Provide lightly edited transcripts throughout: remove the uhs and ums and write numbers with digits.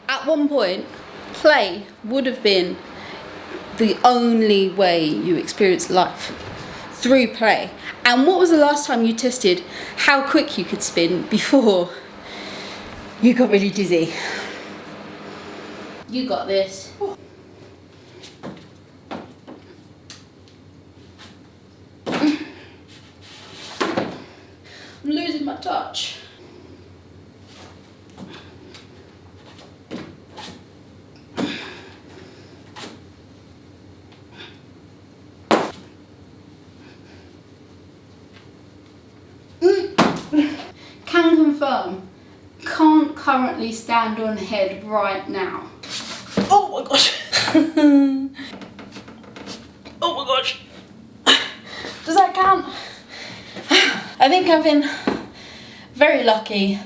At one point, play would have been the only way you experience life, through play. And what was the last time you tested how quick you could spin before you got really dizzy? You got this. I'm losing my touch. Can confirm, can't currently stand on head right now. Oh my gosh. Oh my gosh. Does that count? I think I've been very lucky.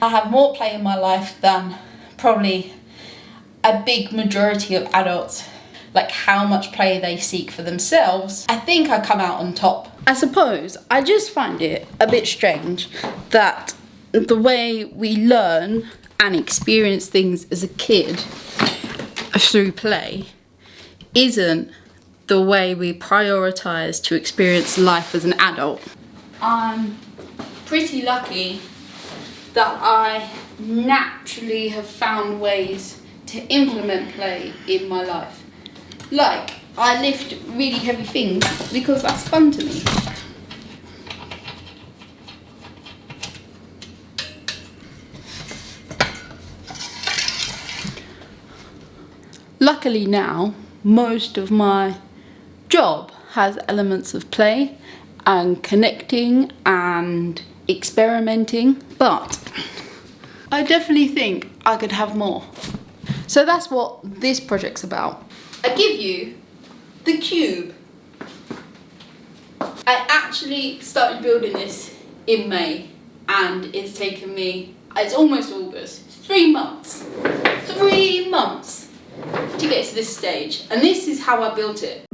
I have more play in my life than probably a big majority of adults. Like how much play they seek for themselves. I think I come out on top. I suppose I just find it a bit strange that the way we learn and experience things as a kid through play isn't the way we prioritise to experience life as an adult. I'm pretty lucky that I naturally have found ways to implement play in my life. Like, I lift really heavy things because that's fun to me. Luckily now, most of my job has elements of play and connecting and experimenting, but I definitely think I could have more. So that's what this project's about. I give you the cube. I actually started building this in May and it's taken me, it's almost August, 3 months. 3 months to get to this stage, and this is how I built it.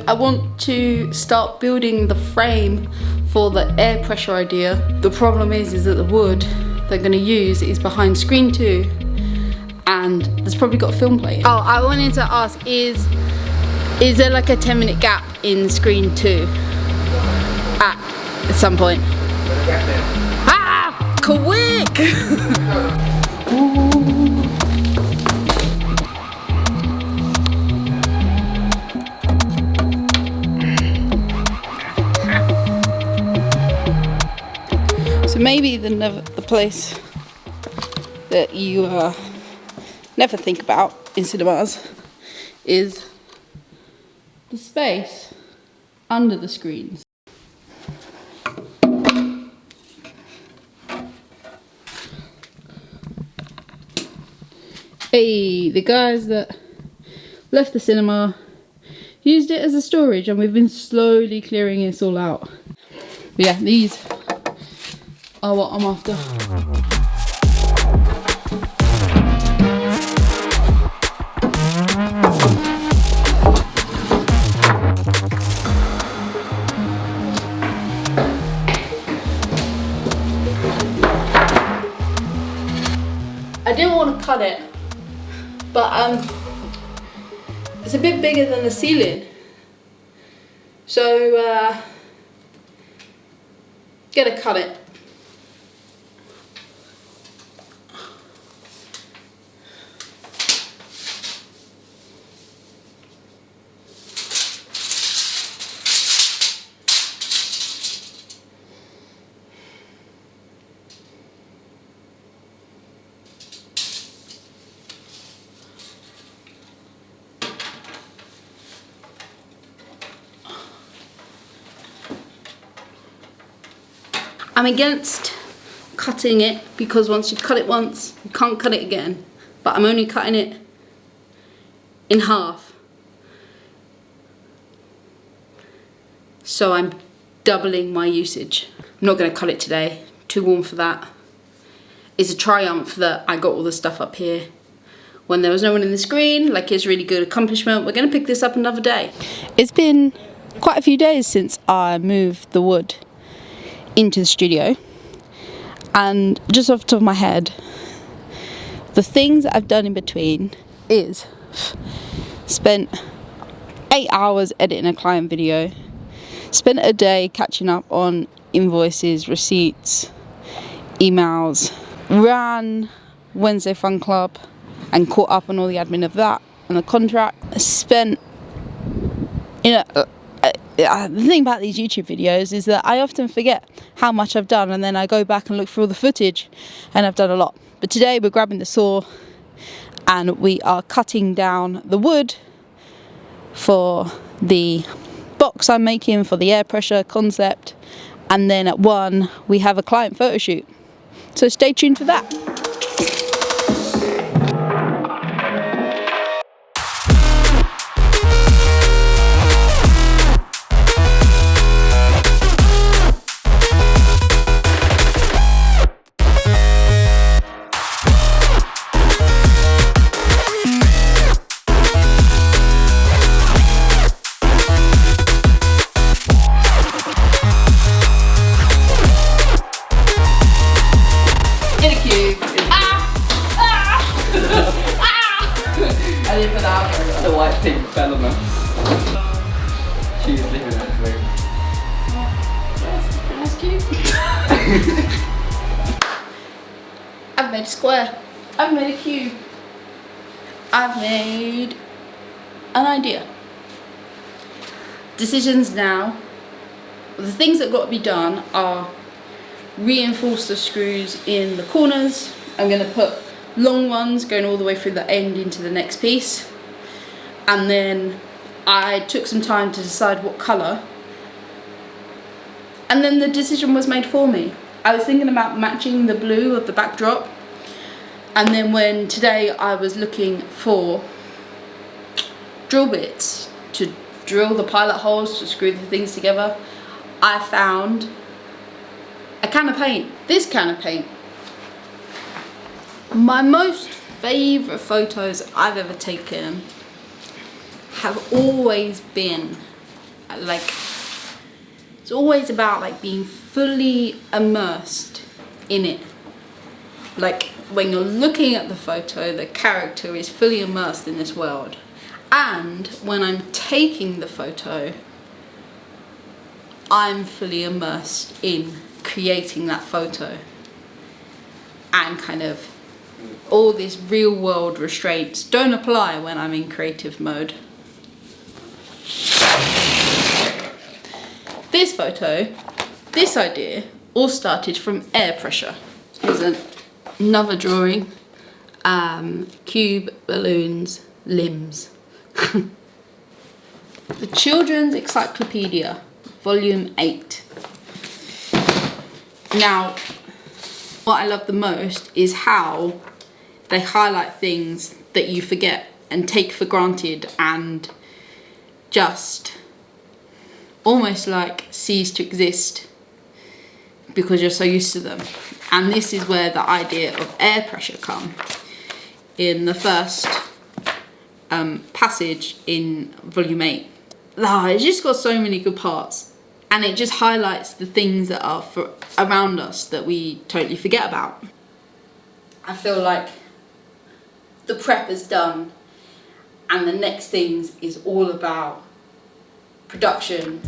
I want to start building the frame for the air pressure idea. The problem is that the wood they're going to use is behind screen 2 and there's probably got film playing. Oh, I wanted to ask, is there like a 10-minute gap in screen 2 at some point? Ah! Quick! So maybe the place that you never think about in cinemas is the space under the screens. Hey, the guys that left the cinema used it as a storage and we've been slowly clearing this all out. But yeah, these are what I'm after. I didn't want to cut it, but it's a bit bigger than the ceiling, so gotta cut it. I'm against cutting it because once you cut it once, you can't cut it again. But I'm only cutting it in half. So I'm doubling my usage. I'm not going to cut it today, too warm for that. It's a triumph that I got all the stuff up here when there was no one in the screen. Like, it's a really good accomplishment. We're going to pick this up another day. It's been quite a few days since I moved the wood into the studio, and just off the top of my head, The things that I've done in between is spent 8 hours editing a client video, spent a day catching up on invoices, receipts, emails, ran Wednesday Fun Club and caught up on all the admin of that and the contract. Spent, the thing about these YouTube videos is that I often forget how much I've done, and then I go back and look through all the footage, and I've done a lot. But today we're grabbing the saw and we are cutting down the wood for the box I'm making for the air pressure concept, and then at 1 we have a client photo shoot. So stay tuned for that. The white thing fell on us. She's living that way. That's cute. I've made a square. I've made a cube. I've made an idea. Decisions now. The things that got to be done are reinforce the screws in the corners. I'm going to put long ones going all the way through the end into the next piece. And then I took some time to decide what colour, and then the decision was made for me. I was thinking about matching the blue of the backdrop, and then when today I was looking for drill bits to drill the pilot holes to screw the things together, I found a can of paint. This can of paint. My most favourite photos I've ever taken have always been it's always about being fully immersed in it. Like when you're looking at the photo, the character is fully immersed in this world, and when I'm taking the photo, I'm fully immersed in creating that photo, and kind of all these real world restraints don't apply when I'm in creative mode. This photo, this idea, all started from air pressure. Here's another drawing. Cube, balloons, limbs. The Children's Encyclopedia, Volume 8. Now, what I love the most is how they highlight things that you forget and take for granted and just almost cease to exist because you're so used to them. And this is where the idea of air pressure comes in the first passage in volume 8. It's just got so many good parts, and it just highlights the things that are around us that we totally forget about. I feel like the prep is done, and the next things is all about production.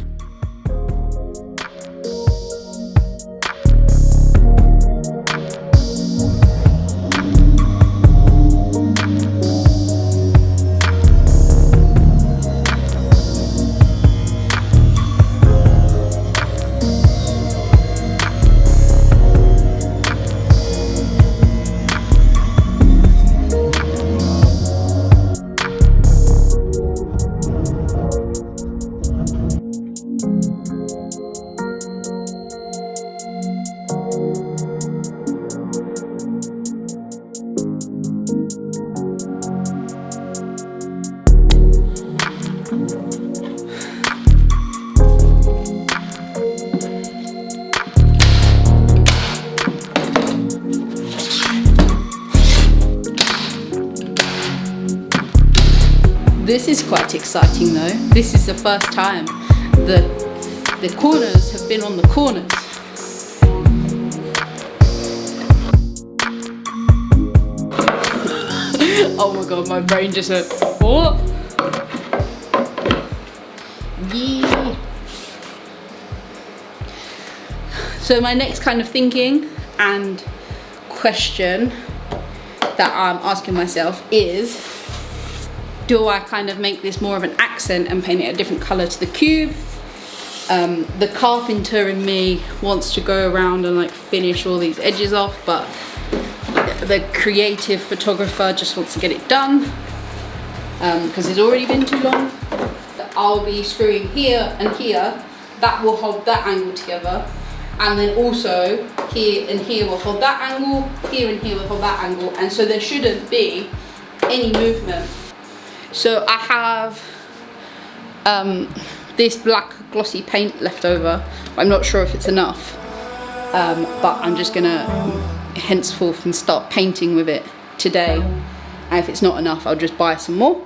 This is quite exciting though. This is the first time the corners have been on the corners. Oh my god, my brain just went, what? Yeah. So my next kind of thinking and question that I'm asking myself is, do I kind of make this more of an accent and paint it a different colour to the cube? The carpenter in me wants to go around and like finish all these edges off, but the creative photographer just wants to get it done because it's already been too long. I'll be screwing here and here, that will hold that angle together, and then also here and here will hold that angle, here and here will hold that angle, and so there shouldn't be any movement. So I have this black glossy paint left over. I'm not sure if it's enough, but I'm just gonna henceforth and start painting with it today, and if it's not enough I'll just buy some more.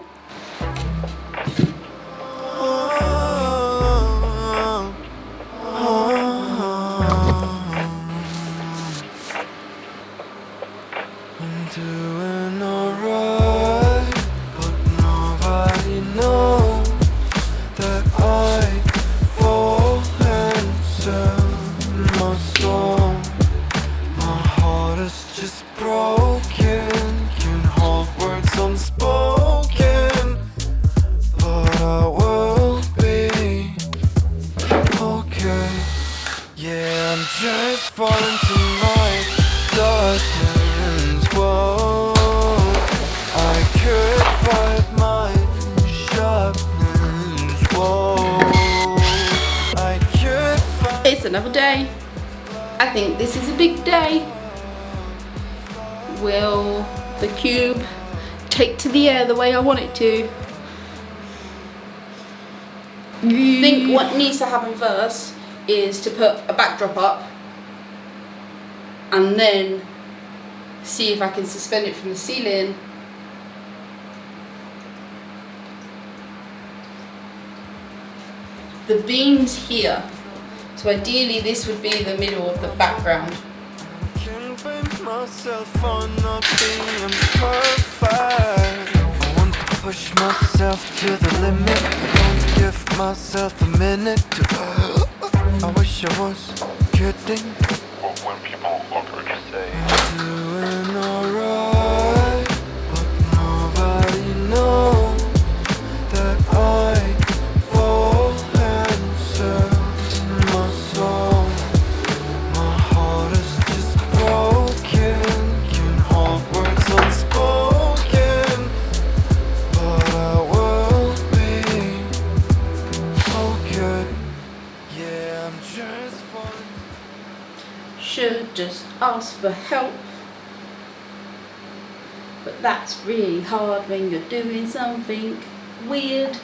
It's another day. I think this is a big day. Will the cube take to the air the way I want it to? I think what needs to happen first is to put a backdrop up and then see if I can suspend it from the ceiling. The beam's here, so ideally this would be the middle of the background. Myself on not being perfect. I want to push myself to the limit. I don't give myself a minute to I wish I was kidding. But when people look at you say I'm doing alright, but nobody knows that I fall and serve my soul. My heart is just broken, can hold words unspoken, but I will be okay. Yeah, I'm just falling. Should just ask for help, but that's really hard when you're doing something weird.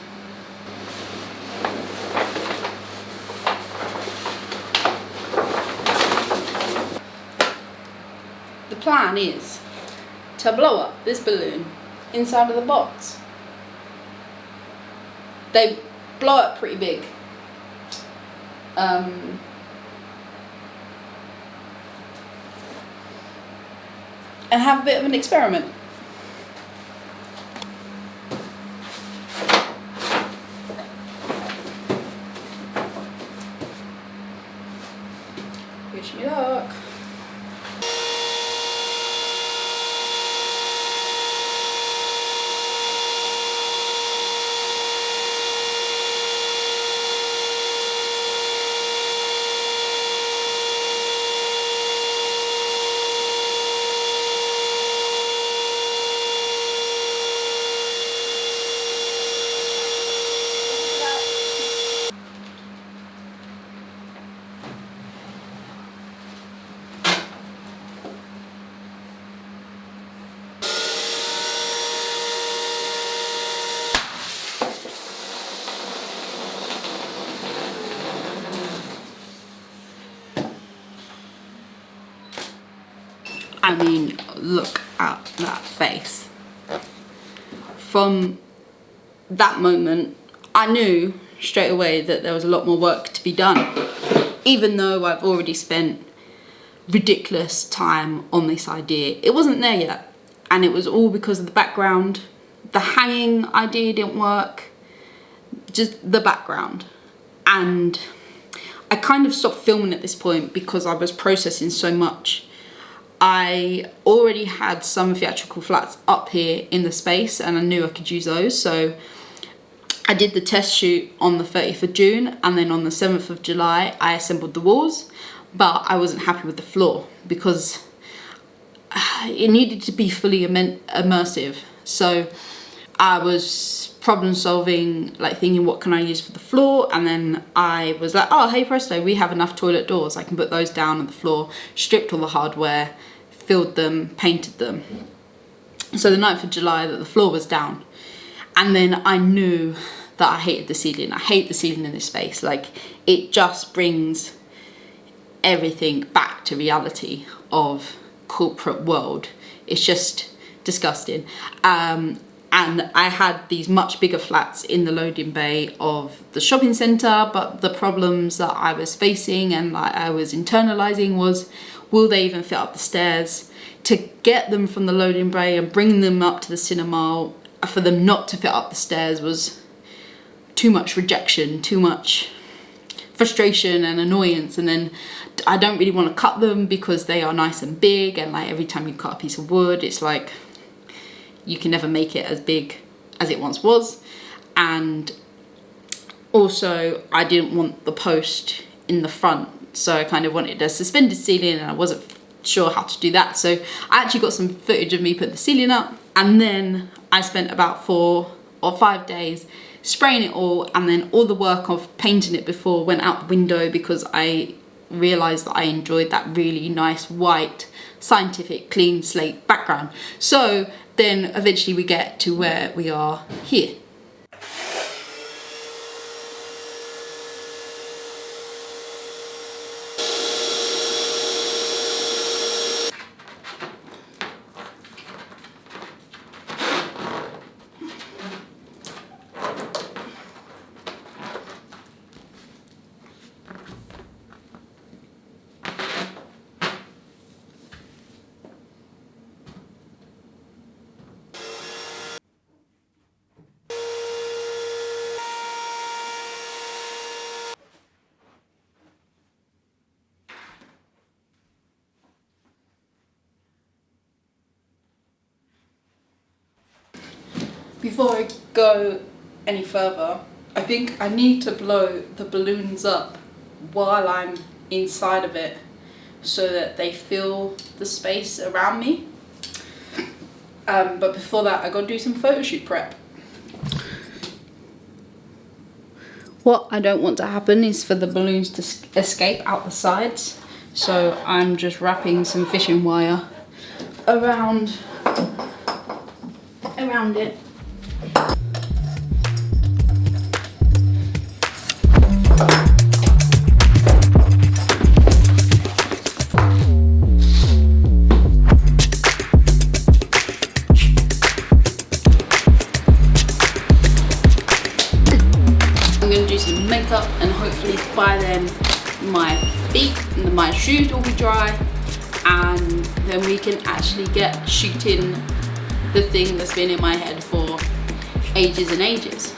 The plan is to blow up this balloon inside of the box. They blow up pretty big. And have a bit of an experiment. Wish me luck. I mean, look at that face. From that moment, I knew straight away that there was a lot more work to be done. Even though I've already spent ridiculous time on this idea, it wasn't there yet. and it was all because of the background. The hanging idea didn't work, just the background. And I kind of stopped filming at this point because I was processing so much. I already had some theatrical flats up here in the space and I knew I could use those, so I did the test shoot on the 30th of June, and then on the 7th of July I assembled the walls, but I wasn't happy with the floor because it needed to be fully immersive. So I was problem solving, like thinking what can I use for the floor, and then I was like, oh hey presto, we have enough toilet doors, I can put those down on the floor. Stripped all the hardware, filled them, painted them. So the 9th of July that the floor was down, and then I knew that I hated the ceiling. I hate the ceiling in this space. Like, it just brings everything back to reality of corporate world. It's just disgusting. And I had these much bigger flats in the loading bay of the shopping centre, but the problems that I was facing and like I was internalising was, will they even fit up the stairs? To get them from the loading bay and bring them up to the cinema, for them not to fit up the stairs was too much rejection, too much frustration and annoyance. And then I don't really want to cut them because they are nice and big, and like every time you cut a piece of wood it's like you can never make it as big as it once was. And also I didn't want the post in the front, so I kind of wanted a suspended ceiling and I wasn't sure how to do that. So I actually got some footage of me putting the ceiling up, and then I spent about 4 or 5 days spraying it all, and then all the work of painting it before went out the window because I realised that I enjoyed that really nice white scientific clean slate background. So then eventually we get to where we are here. Before I go any further, I think I need to blow the balloons up while I'm inside of it so that they fill the space around me. But before that, I gotta do some photo shoot prep. What I don't want to happen is for the balloons to escape out the sides. So I'm just wrapping some fishing wire around it. I'm going to do some makeup, and hopefully by then my feet and my shoes will be dry, and then we can actually get shooting the thing that's been in my head for ages and ages.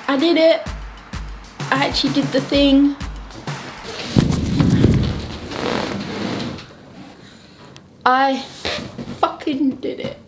I did it. I actually did the thing. I fucking did it.